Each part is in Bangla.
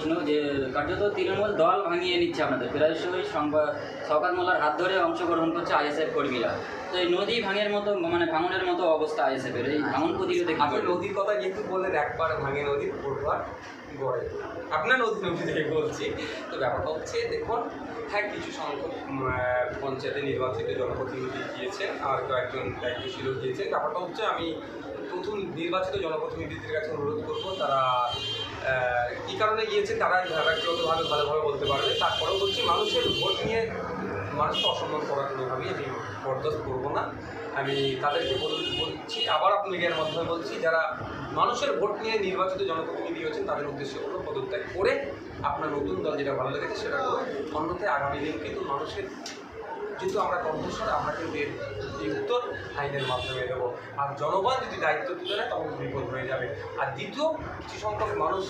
প্রশ্ন যে কার্যত তৃণমূল দল ভাঙিয়ে নিচ্ছে আপনাদের প্রায়শই শওকত মোল্লার হাত ধরে অংশগ্রহণ করছে আইএসএফ কর্মীরা। তো এই নদী ভাঙের মতো মানে ভাঙনের মতো অবস্থা আইএসএফের, এই ভাঙন প্রতিরোধে কি করবে? নদীর কথা যেহেতু বললেন, একবার ভাঙে নদীর পড়বার গড়ে আপনার নদী থেকে বলছি। তো ব্যাপারটা হচ্ছে দেখুন, হ্যাঁ কিছু সংখ্যক পঞ্চায়েতে নির্বাচিত জনপ্রতিনিধি গিয়েছেন আর কয়েকজন দায়িত্বশীলও গিয়েছেন। ব্যাপারটা হচ্ছে আমি প্রথম নির্বাচিত জনপ্রতিনিধিদের কাছে অনুরোধ করবো তারা কী কারণে গিয়েছে তারা ব্যক্তিগতভাবে ভালোভাবে বলতে পারবে। তারপরেও বলছি মানুষের ভোট নিয়ে মানুষকে অসম্মান করার কোনোভাবেই আমি বরদাস্ত করবো না। আমি তাদেরকে বলছি, আবার মিডিয়ার মাধ্যমে বলছি, যারা মানুষের ভোট নিয়ে নির্বাচিত জনপ্রতিনিধি হয়েছেন তাদের উদ্দেশ্যে কোনো পদত্যাগ করে আপনার নতুন দল যেটা ভালো লেগেছে সেটা করে অন্যথায় আগামী দিন কিন্তু মানুষের যেহেতু আমরা কণ্ঠস্বর, আমরা কিন্তু এই উত্তর আইনের মাধ্যমে দেবো। আর জনগণ যদি দায়িত্ব তুলে নেয় তখন বিপদ হয়ে যাবে। আর দ্বিতীয়, কিছু সংখ্যক মানুষ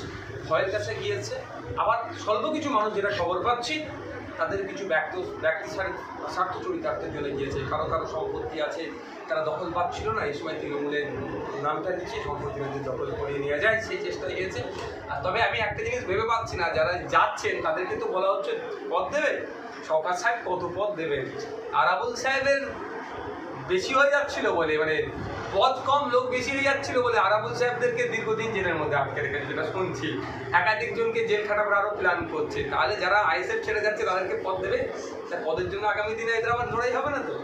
ভয়ের কাছে গিয়েছে, আবার স্বল্প কিছু মানুষ যেটা খবর পাচ্ছি তাদের কিছু ব্যক্তি স্বার্থ চরিতার্থের জন্য গিয়েছে। কারো কারো সম্পত্তি আছে, তারা দখল পাচ্ছিল না, এই সময় তৃণমূলের নামটা দিচ্ছে সম্পত্তি দখল করিয়ে নিয়ে যায়, সেই চেষ্টা গিয়েছে। আর তবে আমি একটা জিনিস ভেবে পাচ্ছি না, যারা যাচ্ছেন তাদেরকে তো বলা হচ্ছে পদ দেবে, শওকত সাহেব কত পদ দেবেন? আরাবুল সাহেবের বেশি হয়ে যাচ্ছিল বলে, মানে পদ কম লোক বেশি হয়ে যাচ্ছিল বলে আরাবুল সাহেবদেরকে দীর্ঘদিন জেলের মধ্যে আটকে রেখেছে, যেটা শুনছি। একাধিকজনকে জেল খাটাবার আরও প্ল্যান করছে। তাহলে যারা আইএসএফ ছেড়ে যাচ্ছে তাদেরকে পদ দেবে, তা পদের জন্য আগামী দিনে হায়দ্রাবাদ লড়াই হবে না তো?